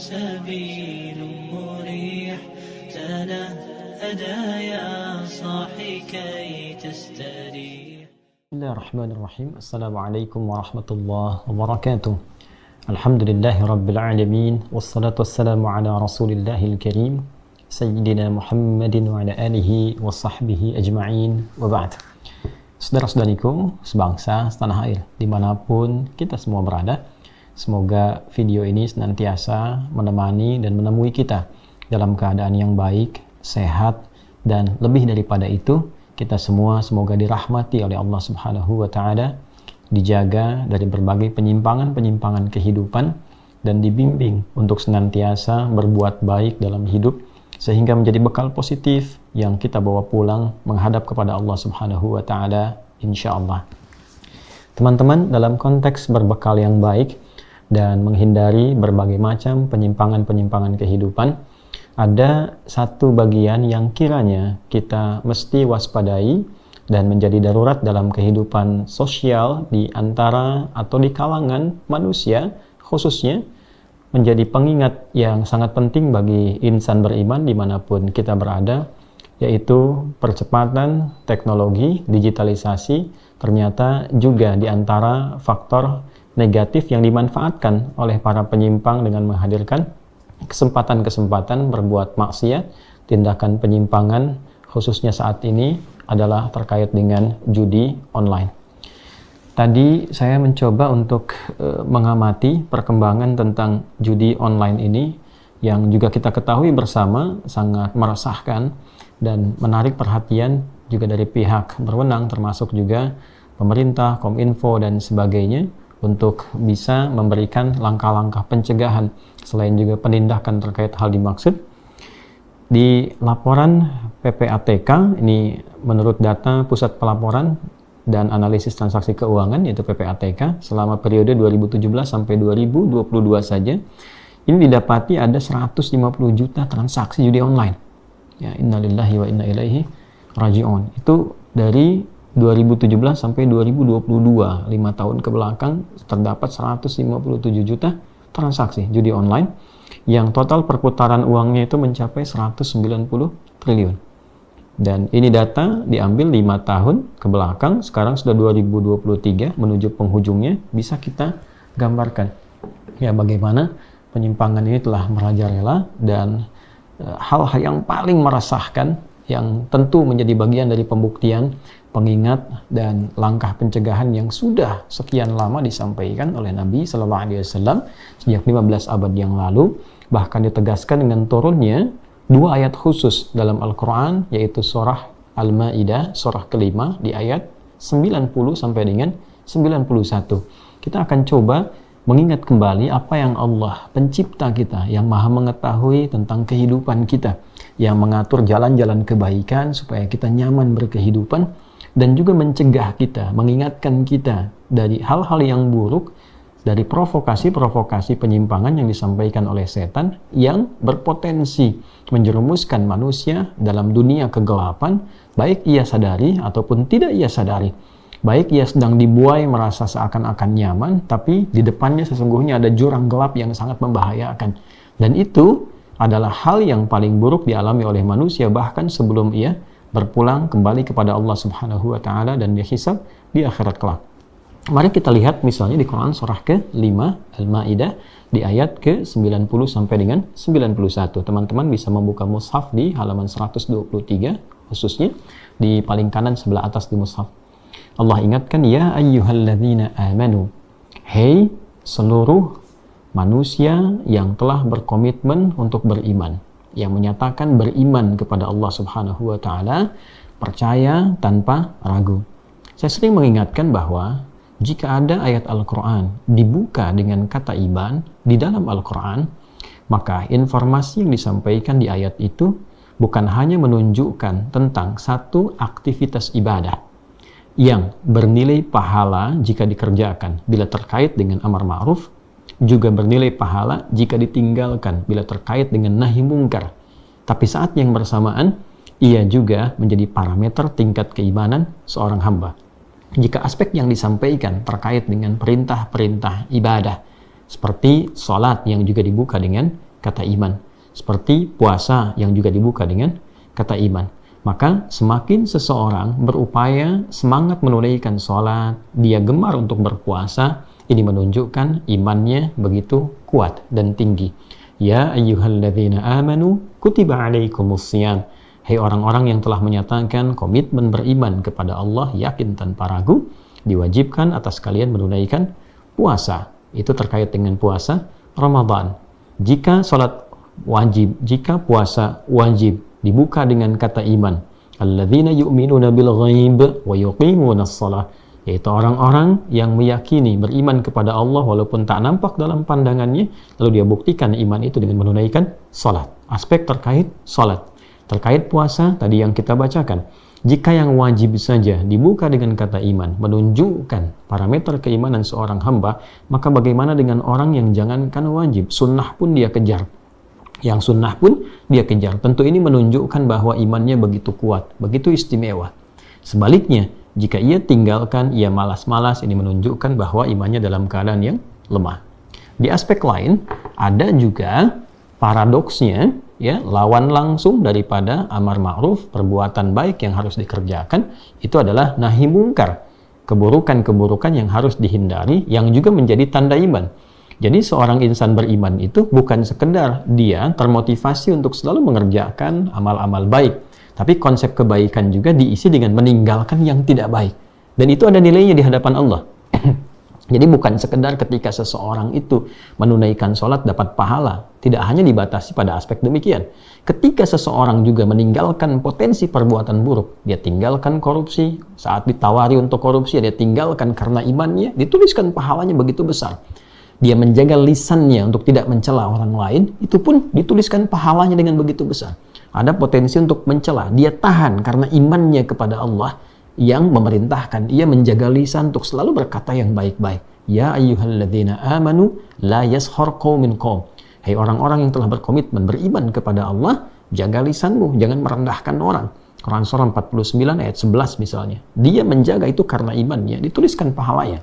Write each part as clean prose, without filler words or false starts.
سبيل مريح تنهدى يا صاحي كي تستريح. بسم الله الرحمن الرحيم. السلام عليكم ورحمة الله وبركاته. الحمد لله رب العالمين والصلاة والسلام على رسول الله الكريم Sayyidina Muhammadin wa ala alihi wa sahbihi ajma'in wa ba'd. Saudara-saudariku sebangsa, setanah air, dimanapun kita semua berada, semoga video ini senantiasa menemani dan menemui kita dalam keadaan yang baik, sehat, dan lebih daripada itu, kita semua semoga dirahmati oleh Allah Subhanahu wa Ta'ala, dijaga dari berbagai penyimpangan-penyimpangan kehidupan, dan dibimbing untuk senantiasa berbuat baik dalam hidup, sehingga menjadi bekal positif yang kita bawa pulang menghadap kepada Allah Subhanahu wa Ta'ala insyaallah. Teman-teman, dalam konteks berbekal yang baik dan menghindari berbagai macam penyimpangan-penyimpangan kehidupan, ada satu bagian yang kiranya kita mesti waspadai dan menjadi darurat dalam kehidupan sosial di antara atau di kalangan manusia, khususnya menjadi pengingat yang sangat penting bagi insan beriman dimanapun kita berada, yaitu percepatan teknologi, digitalisasi, ternyata juga di antara faktor negatif yang dimanfaatkan oleh para penyimpang dengan menghadirkan kesempatan-kesempatan berbuat maksiat. Tindakan penyimpangan khususnya saat ini adalah terkait dengan judi online. Tadi saya mencoba untuk mengamati perkembangan tentang judi online ini yang juga kita ketahui bersama sangat meresahkan dan menarik perhatian juga dari pihak berwenang, termasuk juga pemerintah, Kominfo, dan sebagainya, untuk bisa memberikan langkah-langkah pencegahan selain juga penindakan terkait hal dimaksud. Di laporan PPATK, ini menurut data Pusat Pelaporan dan Analisis Transaksi Keuangan, yaitu PPATK, selama periode 2017 sampai 2022 saja, ini didapati ada 150 juta transaksi judi online. Ya, innalillahi wa inna ilaihi raji'un. Itu dari 2017 sampai 2022, 5 tahun ke belakang, terdapat 157 juta transaksi judi online, yang total perputaran uangnya itu mencapai 190 triliun. Dan ini data diambil 5 tahun ke belakang, sekarang sudah 2023 menuju penghujungnya, bisa kita gambarkan ya bagaimana penyimpangan ini telah merajalela, dan hal-hal yang paling meresahkan yang tentu menjadi bagian dari pembuktian, pengingat, dan langkah pencegahan yang sudah sekian lama disampaikan oleh Nabi Sallallahu Alaihi Wasallam sejak 15 abad yang lalu, bahkan ditegaskan dengan turunnya 2 ayat khusus dalam Al-Quran, yaitu surah Al-Ma'idah, surah kelima, di ayat 90 sampai dengan 91. Kita akan coba mengingat kembali apa yang Allah, pencipta kita, yang maha mengetahui tentang kehidupan kita, yang mengatur jalan-jalan kebaikan supaya kita nyaman berkehidupan, dan juga mencegah kita, mengingatkan kita dari hal-hal yang buruk, dari provokasi-provokasi penyimpangan yang disampaikan oleh setan yang berpotensi menjerumuskan manusia dalam dunia kegelapan, baik ia sadari ataupun tidak ia sadari. Baik ia sedang dibuai merasa seakan-akan nyaman, tapi di depannya sesungguhnya ada jurang gelap yang sangat membahayakan. Dan itu adalah hal yang paling buruk dialami oleh manusia bahkan sebelum ia berpulang kembali kepada Allah Subhanahu wa Ta'ala dan dihisab di akhirat kelak. Mari kita lihat misalnya di Quran surah ke-5 Al-Ma'idah di ayat ke-90 sampai dengan 91. Teman-teman bisa membuka mushaf di halaman 123, khususnya di paling kanan sebelah atas di mushaf. Allah ingatkan, ya ayyuhalladzina amanu, hei seluruh manusia yang telah berkomitmen untuk beriman, yang menyatakan beriman kepada Allah Subhanahu wa Ta'ala, percaya tanpa ragu. Saya sering mengingatkan bahwa jika ada ayat Al-Quran dibuka dengan kata iman di dalam Al-Quran, maka informasi yang disampaikan di ayat itu bukan hanya menunjukkan tentang satu aktivitas ibadah yang bernilai pahala jika dikerjakan bila terkait dengan amar ma'ruf, juga bernilai pahala jika ditinggalkan bila terkait dengan nahi mungkar. Tapi saat yang bersamaan, ia juga menjadi parameter tingkat keimanan seorang hamba. Jika aspek yang disampaikan terkait dengan perintah-perintah ibadah, seperti sholat yang juga dibuka dengan kata iman. Seperti puasa yang juga dibuka dengan kata iman. Maka semakin seseorang berupaya semangat menunaikan sholat, dia gemar untuk berpuasa, ini menunjukkan imannya begitu kuat dan tinggi. Ya ayyuhalladzina amanu kutiba alaikumusiyam. Hai orang-orang yang telah menyatakan komitmen beriman kepada Allah yakin tanpa ragu, diwajibkan atas kalian menunaikan puasa. Itu terkait dengan puasa Ramadan. Jika sholat wajib, jika puasa wajib, dibuka dengan kata iman. Alladzina yu'minuna bil ghaib wa yuqimunas shalah. Yaitu orang-orang yang meyakini beriman kepada Allah walaupun tak nampak dalam pandangannya, lalu dia buktikan iman itu dengan menunaikan salat. Aspek terkait salat. Terkait puasa tadi yang kita bacakan. Jika yang wajib saja dibuka dengan kata iman, menunjukkan parameter keimanan seorang hamba, maka bagaimana dengan orang yang jangankan wajib, sunnah pun dia kejar. Yang sunnah pun dia kejar. Tentu ini menunjukkan bahwa imannya begitu kuat, begitu istimewa. Sebaliknya, jika ia tinggalkan, ia malas-malas, ini menunjukkan bahwa imannya dalam keadaan yang lemah. Di aspek lain, ada juga paradoksnya, ya, lawan langsung daripada amar ma'ruf, perbuatan baik yang harus dikerjakan, itu adalah nahi mungkar, keburukan-keburukan yang harus dihindari, yang juga menjadi tanda iman. Jadi seorang insan beriman itu bukan sekedar dia termotivasi untuk selalu mengerjakan amal-amal baik, tapi konsep kebaikan juga diisi dengan meninggalkan yang tidak baik. Dan itu ada nilainya di hadapan Allah. Jadi bukan sekedar ketika seseorang itu menunaikan sholat dapat pahala, tidak hanya dibatasi pada aspek demikian. Ketika seseorang juga meninggalkan potensi perbuatan buruk, dia tinggalkan korupsi, saat ditawari untuk korupsi, dia tinggalkan karena imannya, dituliskan pahalanya begitu besar. Dia menjaga lisannya untuk tidak mencela orang lain, itu pun dituliskan pahalanya dengan begitu besar. Ada potensi untuk mencela, dia tahan karena imannya kepada Allah yang memerintahkan, ia menjaga lisan untuk selalu berkata yang baik-baik. Ya ayyuhalladzina amanu la yaskhar qaumin qaum. Hai orang-orang yang telah berkomitmen beriman kepada Allah, jaga lisanmu, jangan merendahkan orang. Quran surah 49 ayat 11 misalnya. Dia menjaga itu karena imannya, dituliskan pahalanya.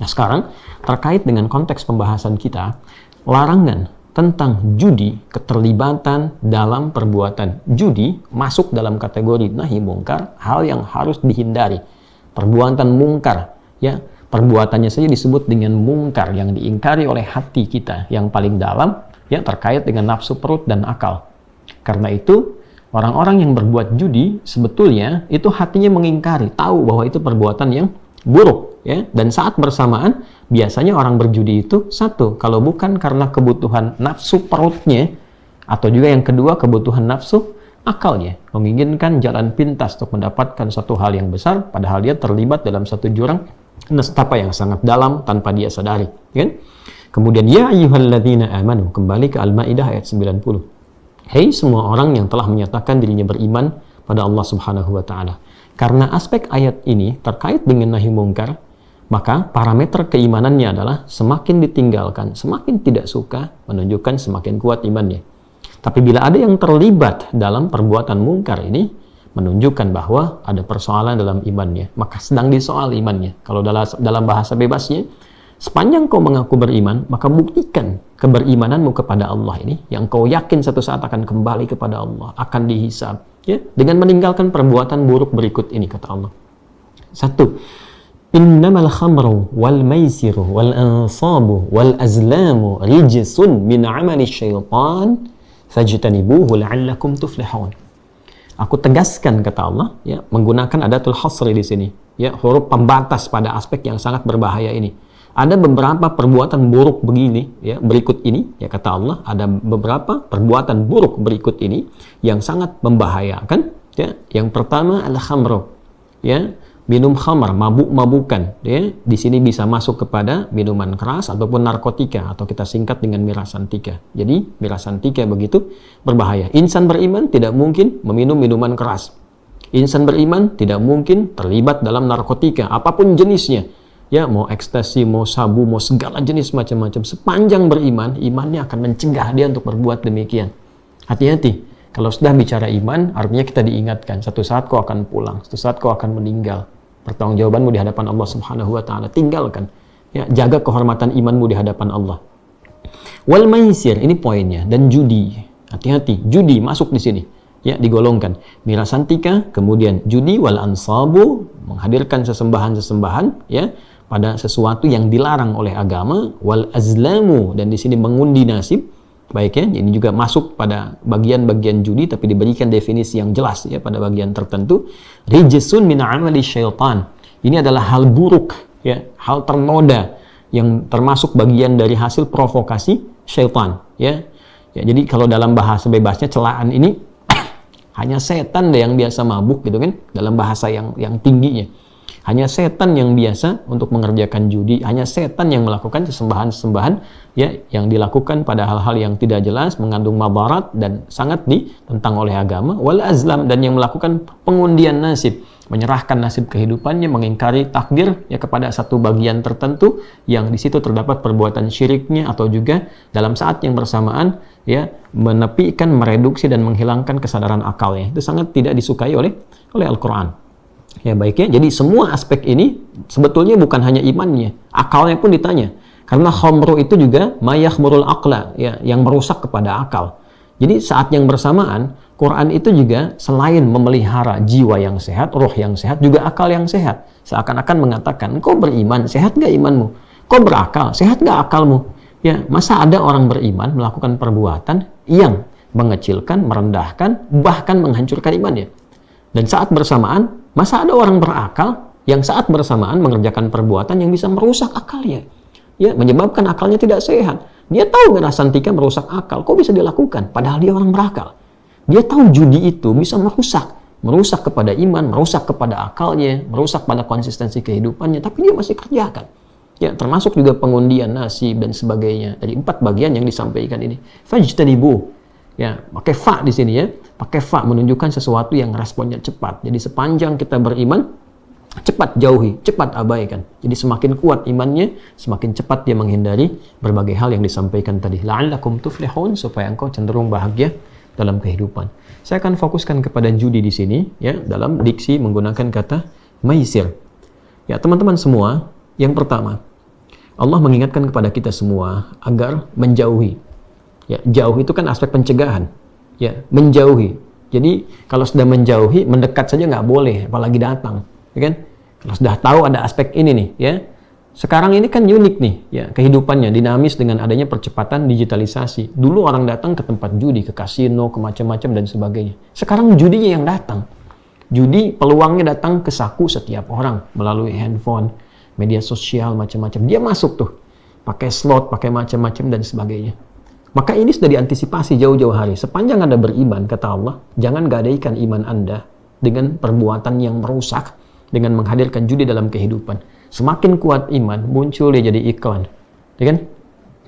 Nah sekarang, terkait dengan konteks pembahasan kita, larangan tentang judi, keterlibatan dalam perbuatan judi, masuk dalam kategori nahi mungkar, hal yang harus dihindari. Perbuatan mungkar, ya, perbuatannya saja disebut dengan mungkar, yang diingkari oleh hati kita, yang paling dalam, ya, terkait dengan nafsu perut dan akal. Karena itu, orang-orang yang berbuat judi, sebetulnya, itu hatinya mengingkari, tahu bahwa itu perbuatan yang buruk, ya. Dan saat bersamaan biasanya orang berjudi itu satu, kalau bukan karena kebutuhan nafsu perutnya, atau juga yang kedua kebutuhan nafsu akalnya, menginginkan jalan pintas untuk mendapatkan satu hal yang besar, padahal dia terlibat dalam satu jurang nestapa yang sangat dalam tanpa dia sadari, kan? Kemudian ya ayyuhalladzina amanu, kembali ke Al-Maidah ayat 90. Hei semua orang yang telah menyatakan dirinya beriman pada Allah Subhanahu wa taala. Karena aspek ayat ini terkait dengan nahi mungkar, maka parameter keimanannya adalah semakin ditinggalkan, semakin tidak suka, menunjukkan semakin kuat imannya. Tapi bila ada yang terlibat dalam perbuatan mungkar ini, menunjukkan bahwa ada persoalan dalam imannya, maka sedang disoal imannya. Kalau dalam bahasa bebasnya, sepanjang kau mengaku beriman, maka buktikan keberimananmu kepada Allah ini, yang kau yakin satu saat akan kembali kepada Allah, akan dihisab, ya, dengan meninggalkan perbuatan buruk berikut ini, kata Allah. 1. Innamal khamru wal maisiru wal ansabu wal azlamu rijsun min amali syaitan fajtanibuhu la'allakum tuflihun. Aku tegaskan, kata Allah, ya, menggunakan adatul hasri di sini, ya, huruf pembatas pada aspek yang sangat berbahaya ini. Ada beberapa perbuatan buruk begini, ya, berikut ini, ya, kata Allah, ada beberapa perbuatan buruk berikut ini yang sangat membahayakan, ya. Yang pertama al-khamru, ya, minum khamar, mabuk-mabukan, ya. Di sini bisa masuk kepada minuman keras ataupun narkotika, atau kita singkat dengan mirasantika. Jadi mirasantika begitu berbahaya. Insan beriman tidak mungkin meminum minuman keras. Insan beriman tidak mungkin terlibat dalam narkotika apapun jenisnya. Ya, mau ekstasi, mau sabu, mau segala jenis macam-macam. Sepanjang beriman, imannya akan mencegah dia untuk berbuat demikian. Hati-hati. Kalau sudah bicara iman, artinya kita diingatkan, satu saat kau akan pulang, satu saat kau akan meninggal. Pertanggungjawabanmu di hadapan Allah Subhanahu wa taala. Tinggalkan. Ya, jaga kehormatan imanmu di hadapan Allah. Wal maisir, ini poinnya, dan judi. Hati-hati, judi masuk di sini. Ya, digolongkan. Mirasantika, kemudian judi, wal ansabu, menghadirkan sesembahan-sesembahan ya pada sesuatu yang dilarang oleh agama, wal azlamu, dan di sini mengundi nasib. Baik ya, ini juga masuk pada bagian-bagian judi tapi diberikan definisi yang jelas ya pada bagian tertentu. Rijsun min amali syaitan. Ini adalah hal buruk ya, hal ternoda yang termasuk bagian dari hasil provokasi syaitan ya. Ya, jadi kalau dalam bahasa bebasnya celaan ini hanya setan deh yang biasa mabuk gitu kan, dalam bahasa yang tingginya. Hanya setan yang biasa untuk mengerjakan judi, hanya setan yang melakukan sesembahan-sesembahan ya yang dilakukan pada hal-hal yang tidak jelas, mengandung mabarat dan sangat ditentang oleh agama. Wal azlam, dan yang melakukan pengundian nasib, menyerahkan nasib kehidupannya, mengingkari takdir ya kepada satu bagian tertentu yang di situ terdapat perbuatan syiriknya, atau juga dalam saat yang bersamaan ya menepikan, mereduksi dan menghilangkan kesadaran akalnya. Itu sangat tidak disukai oleh Al-Qur'an. Ya baik ya, jadi semua aspek ini sebetulnya bukan hanya imannya, akalnya pun ditanya. Karena khamru itu juga mayakhmurul aqla, ya, yang merusak kepada akal. Jadi saat yang bersamaan, Quran itu juga selain memelihara jiwa yang sehat, roh yang sehat, juga akal yang sehat. Seakan-akan mengatakan, kau beriman, sehat gak imanmu? Kau berakal, sehat gak akalmu? Ya, masa ada orang beriman melakukan perbuatan yang mengecilkan, merendahkan, bahkan menghancurkan imannya? Dan saat bersamaan, masa ada orang berakal yang saat bersamaan mengerjakan perbuatan yang bisa merusak akalnya, ya, menyebabkan akalnya tidak sehat. Dia tahu mirasantika merusak akal, kok bisa dilakukan? Padahal dia orang berakal. Dia tahu judi itu bisa merusak kepada iman, merusak kepada akalnya, merusak pada konsistensi kehidupannya, tapi dia masih kerjakan. Ya, termasuk juga pengundian nasib dan sebagainya. Dari 4 bagian yang disampaikan ini. Fajtanibu. Ya, pakai fa di sini ya. Pakai fa menunjukkan sesuatu yang responnya cepat. Jadi sepanjang kita beriman, cepat jauhi, cepat abaikan. Jadi semakin kuat imannya, semakin cepat dia menghindari berbagai hal yang disampaikan tadi. La'allakum tuflihun, supaya engkau cenderung bahagia dalam kehidupan. Saya akan fokuskan kepada judi di sini ya, dalam diksi menggunakan kata maisir. Ya, teman-teman semua, yang pertama, Allah mengingatkan kepada kita semua agar menjauhi. Ya, jauh itu kan aspek pencegahan. Ya, menjauhi. Jadi kalau sudah menjauhi, mendekat saja nggak boleh, apalagi datang, ya kan? Kalau sudah tahu ada aspek ini nih, ya. Sekarang ini kan unik nih, ya, kehidupannya dinamis dengan adanya percepatan digitalisasi. Dulu orang datang ke tempat judi, ke kasino, ke macam-macam dan sebagainya. Sekarang judinya yang datang. Judi peluangnya datang ke saku setiap orang melalui handphone, media sosial, macam-macam. Dia masuk tuh, pakai slot, pakai macam-macam dan sebagainya. Maka ini sudah diantisipasi jauh-jauh hari. Sepanjang Anda beriman, kata Allah, jangan gadaikan iman Anda dengan perbuatan yang merusak, dengan menghadirkan judi dalam kehidupan. Semakin kuat iman, muncul dia jadi iklan. Ya kan?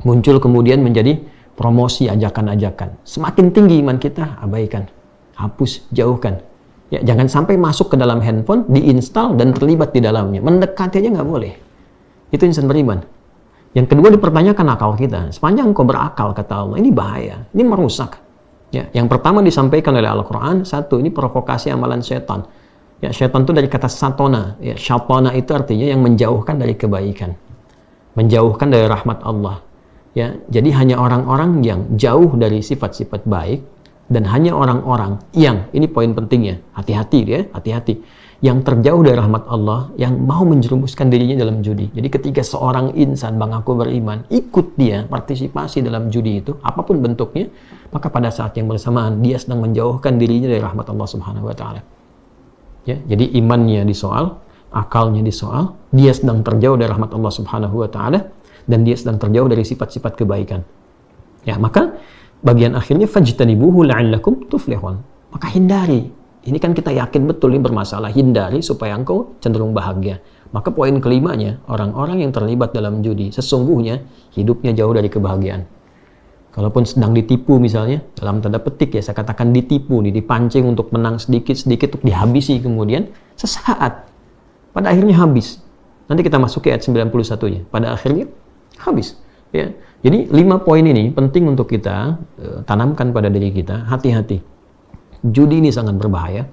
Muncul kemudian menjadi promosi, ajakan-ajakan. Semakin tinggi iman kita, abaikan. Hapus, jauhkan. Ya, jangan sampai masuk ke dalam handphone, diinstal dan terlibat di dalamnya. Mendekati aja nggak boleh. Itu insan beriman. Yang kedua, dipertanyakan akal kita. Sepanjang engkau berakal, kata Allah, ini bahaya, ini merusak. Ya, yang pertama disampaikan oleh Al-Quran, satu, ini provokasi amalan setan. Ya, setan itu dari kata satona. Ya, syatona itu artinya yang menjauhkan dari kebaikan, menjauhkan dari rahmat Allah. Ya, jadi hanya orang-orang yang jauh dari sifat-sifat baik, dan hanya orang-orang yang, ini poin pentingnya, hati-hati dia, hati-hati, yang terjauh dari rahmat Allah, yang mau menjerumuskan dirinya dalam judi. Jadi ketika seorang insan mengaku beriman, ikut dia partisipasi dalam judi itu, apapun bentuknya, maka pada saat yang bersamaan dia sedang menjauhkan dirinya dari rahmat Allah Subhanahu wa taala. Ya, jadi imannya disoal, akalnya disoal, dia sedang terjauh dari rahmat Allah Subhanahu wa taala, dan dia sedang terjauh dari sifat-sifat kebaikan. Ya, maka bagian akhirnya fajtanibuhu la'allakum tuflihun. Maka hindari. Ini kan kita yakin betul ini bermasalah, hindari supaya engkau cenderung bahagia. Maka poin kelimanya, orang-orang yang terlibat dalam judi, sesungguhnya hidupnya jauh dari kebahagiaan. Kalaupun sedang ditipu misalnya, dalam tanda petik ya, saya katakan ditipu, dipancing untuk menang sedikit-sedikit, untuk dihabisi kemudian, sesaat. Pada akhirnya habis. Nanti kita masuk ke ayat 91-nya. Pada akhirnya habis. Ya. Jadi 5 poin ini penting untuk kita tanamkan pada diri kita, hati-hati. Judi ini sangat berbahaya.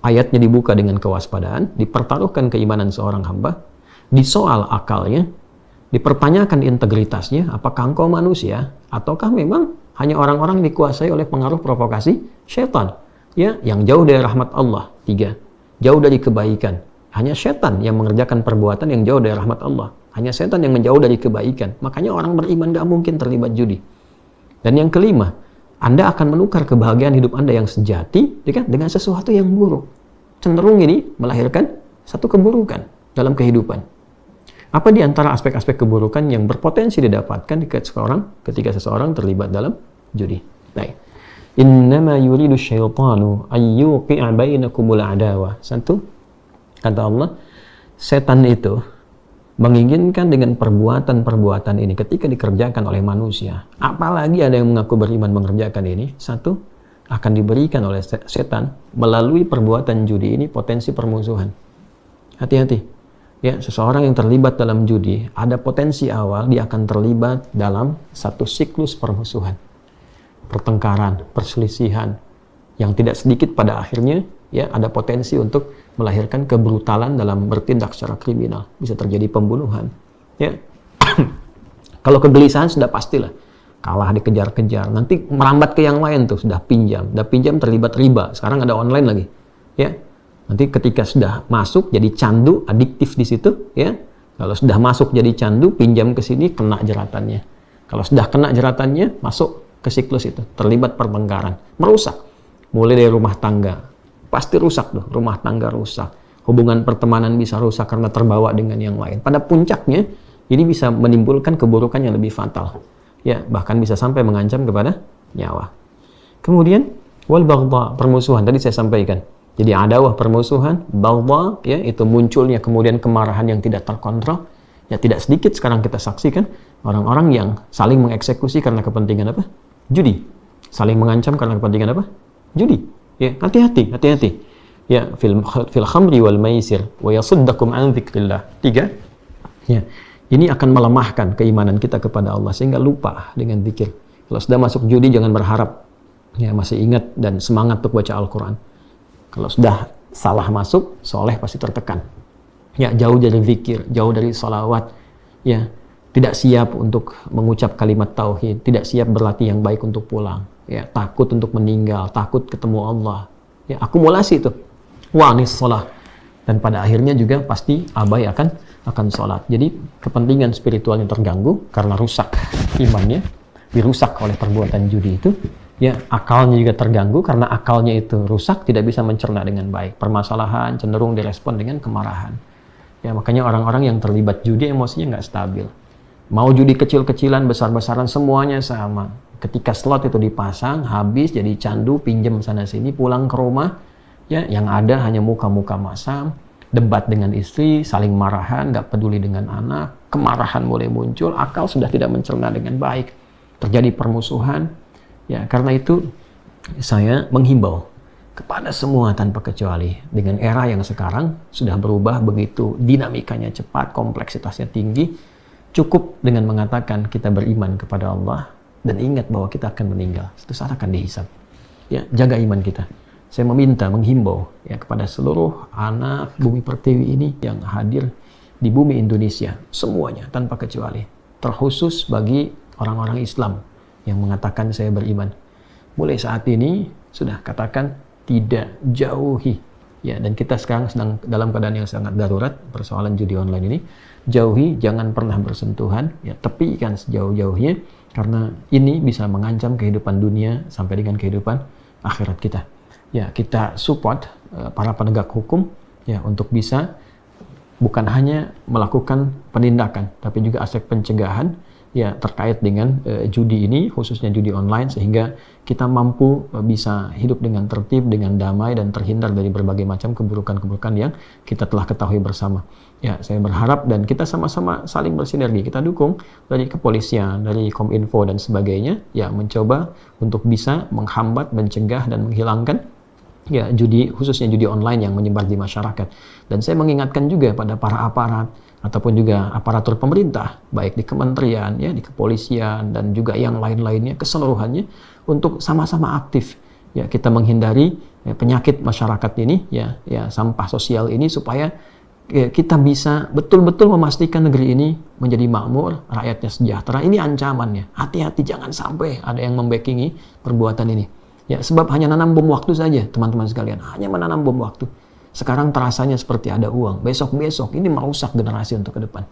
Ayatnya dibuka dengan kewaspadaan, dipertaruhkan keimanan seorang hamba, disoal akalnya, dipertanyakan integritasnya, apakah engkau manusia Ataukah memang hanya orang-orang dikuasai oleh pengaruh provokasi syaitan, ya, yang jauh dari rahmat Allah? 3, jauh dari kebaikan. Hanya syaitan yang mengerjakan perbuatan yang jauh dari rahmat Allah. Hanya syaitan yang menjauh dari kebaikan. Makanya orang beriman gak mungkin terlibat judi. Dan yang kelima, Anda akan menukar kebahagiaan hidup Anda yang sejati dengan sesuatu yang buruk. Cenderung ini melahirkan satu keburukan dalam kehidupan. Apa di antara aspek-aspek keburukan yang berpotensi didapatkan ketika seseorang terlibat dalam judi? Baik. Innama yuridu syaitanu ayyuqi'a bainakumul adawah. 1, kata Allah, setan itu menginginkan dengan perbuatan-perbuatan ini ketika dikerjakan oleh manusia, apalagi ada yang mengaku beriman mengerjakan ini, 1, akan diberikan oleh setan melalui perbuatan judi ini potensi permusuhan. Hati-hati. Ya, seseorang yang terlibat dalam judi, ada potensi awal dia akan terlibat dalam satu siklus permusuhan, pertengkaran, perselisihan, yang tidak sedikit pada akhirnya ya ada potensi untuk melahirkan kebrutalan dalam bertindak secara kriminal, bisa terjadi pembunuhan. Ya, kalau kegelisahan sudah pastilah kalah dikejar-kejar, nanti merambat ke yang lain tuh, sudah pinjam terlibat riba, sekarang ada online lagi, ya. Nanti ketika sudah masuk jadi candu, adiktif di situ, ya. Kalau sudah masuk jadi candu, pinjam ke sini, kena jeratannya. Kalau sudah kena jeratannya, masuk ke siklus itu, terlibat pertengkaran, merusak. Mulai dari rumah tangga, pasti rusak tuh, rumah tangga rusak. Hubungan pertemanan bisa rusak karena terbawa dengan yang lain. Pada puncaknya, ini bisa menimbulkan keburukan yang lebih fatal. Ya, bahkan bisa sampai mengancam kepada nyawa. Kemudian, wal baghdha, permusuhan, tadi saya sampaikan. Jadi adawah, permusuhan, baghdha, ya, itu munculnya kemudian kemarahan yang tidak terkontrol. Ya, tidak sedikit sekarang kita saksikan orang-orang yang saling mengeksekusi karena kepentingan apa? Judi. Saling mengancam karena kepentingan apa? Judi. Ya, hati-hati. Ya, fil khamri wal maisir wa yasuddakum an dzikrillah. 3. Ya. Ini akan melemahkan keimanan kita kepada Allah sehingga lupa dengan zikir. Kalau sudah masuk judi jangan berharap ya masih ingat dan semangat untuk baca Al-Qur'an. Kalau sudah salah masuk, soleh pasti tertekan. Ya, jauh dari zikir, jauh dari salawat. Ya, tidak siap untuk mengucap kalimat tauhid, tidak siap berlatih yang baik untuk pulang. Ya, takut untuk meninggal, takut ketemu Allah. Ya, akumulasi itu. Wanis sholat. Dan pada akhirnya juga pasti abai akan sholat. Jadi kepentingan spiritualnya terganggu karena rusak imannya, dirusak oleh perbuatan judi itu. Ya, akalnya juga terganggu karena akalnya itu rusak, tidak bisa mencerna dengan baik. Permasalahan cenderung direspon dengan kemarahan. Ya, makanya orang-orang yang terlibat judi emosinya nggak stabil. Mau judi kecil-kecilan, besar-besaran, semuanya sama. Ketika slot itu dipasang, habis jadi candu, pinjam sana-sini, pulang ke rumah, ya, yang ada hanya muka-muka masam, debat dengan istri, saling marahan, nggak peduli dengan anak, kemarahan mulai muncul, akal sudah tidak mencerna dengan baik. Terjadi permusuhan. Ya, karena itu saya menghimbau kepada semua tanpa kecuali dengan era yang sekarang sudah berubah begitu dinamikanya cepat, kompleksitasnya tinggi, cukup dengan mengatakan kita beriman kepada Allah dan ingat bahwa kita akan meninggal, suatu saat akan dihisab. Ya, jaga iman kita. Saya menghimbau ya kepada seluruh anak Bumi Pertiwi ini yang hadir di bumi Indonesia, semuanya tanpa kecuali, terkhusus bagi orang-orang Islam yang mengatakan saya beriman. Mulai saat ini sudah katakan tidak jauhi. Ya, dan kita sekarang sedang dalam keadaan yang sangat darurat persoalan judi online ini. Jauhi, jangan pernah bersentuhan, ya, tepikan sejauh-jauhnya karena ini bisa mengancam kehidupan dunia sampai dengan kehidupan akhirat kita. Ya, kita support para penegak hukum ya untuk bisa bukan hanya melakukan penindakan tapi juga aspek pencegahan ya terkait dengan judi ini, khususnya judi online, sehingga kita mampu bisa hidup dengan tertib, dengan damai, dan terhindar dari berbagai macam keburukan-keburukan yang kita telah ketahui bersama. Ya, saya berharap dan kita sama-sama saling bersinergi, kita dukung dari kepolisian, dari Kominfo dan sebagainya, ya mencoba untuk bisa menghambat, mencegah dan menghilangkan ya judi, khususnya judi online yang menyebar di masyarakat. Dan saya mengingatkan juga pada para aparat ataupun juga aparatur pemerintah, baik di kementerian, ya, di kepolisian, dan juga yang lain-lainnya, keseluruhannya, untuk sama-sama aktif. Ya, kita menghindari ya, penyakit masyarakat ini, ya, sampah sosial ini, supaya kita bisa betul-betul memastikan negeri ini menjadi makmur, rakyatnya sejahtera. Ini ancamannya. Hati-hati, jangan sampai ada yang membackingi perbuatan ini. Ya, sebab hanya nanam bom waktu saja, teman-teman sekalian. Hanya menanam bom waktu. Sekarang terasanya seperti ada uang. Besok-besok ini merusak generasi untuk ke depan.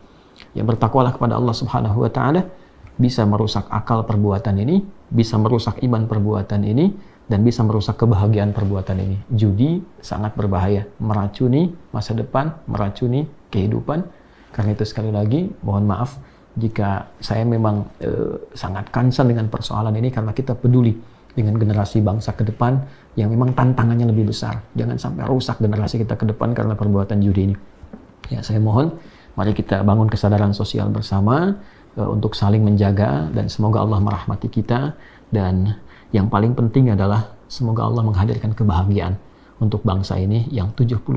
Ya, bertakwalah kepada Allah Subhanahu wa taala, bisa merusak akal perbuatan ini, bisa merusak iman perbuatan ini, dan bisa merusak kebahagiaan perbuatan ini. Judi sangat berbahaya, meracuni masa depan, meracuni kehidupan. Karena itu sekali lagi, mohon maaf jika saya memang sangat concern dengan persoalan ini, karena kita peduli dengan generasi bangsa ke depan yang memang tantangannya lebih besar. Jangan sampai rusak generasi kita ke depan karena perbuatan judi ini. Ya, saya mohon, mari kita bangun kesadaran sosial bersama untuk saling menjaga, dan semoga Allah merahmati kita. Dan yang paling penting adalah semoga Allah menghadirkan kebahagiaan untuk bangsa ini yang 78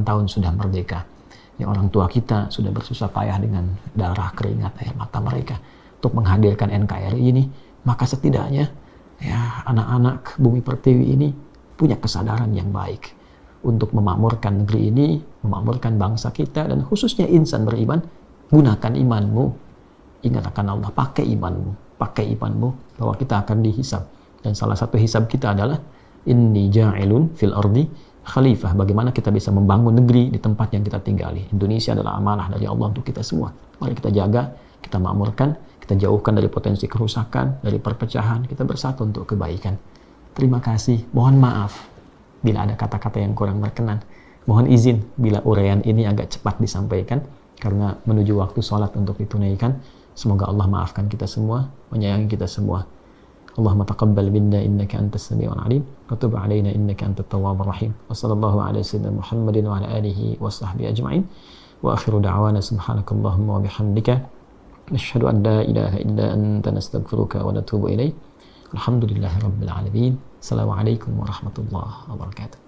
tahun sudah merdeka. Ya, orang tua kita sudah bersusah payah dengan darah, keringat, air mata mereka untuk menghadirkan NKRI ini. Maka setidaknya ya, anak-anak Bumi Pertiwi ini punya kesadaran yang baik untuk memakmurkan negeri ini, memakmurkan bangsa kita, dan khususnya insan beriman. Gunakan imanmu, ingat akan Allah, pakai imanmu bahwa kita akan dihisab. Dan salah satu hisab kita adalah inni ja'ilun fil ardi khalifah. Bagaimana kita bisa membangun negeri di tempat yang kita tinggali. Indonesia adalah amanah dari Allah untuk kita semua. Mari kita jaga, kita makmurkan, kita jauhkan dari potensi kerusakan, dari perpecahan, kita bersatu untuk kebaikan. Terima kasih. Mohon maaf bila ada kata-kata yang kurang berkenan. Mohon izin bila uraian ini agak cepat disampaikan, karena menuju waktu sholat untuk ditunaikan. Semoga Allah maafkan kita semua, menyayangi kita semua. Allahumma taqabbal minna innaka antas sami'ul alim wa tub 'alaina innaka antat tawwabur rahim. Wa sallallahu ala sayyidina Muhammadin wa ala alihi wa sahbihi ajma'in. Wa akhiru da'wana subhanakallahumma wa bihamdika nashhadu an la ilaha illa anta nastaghfiruka wa natubu ilaik. Alhamdulillahi rabbil alamin. Assalamualaikum warahmatullahi wabarakatuh.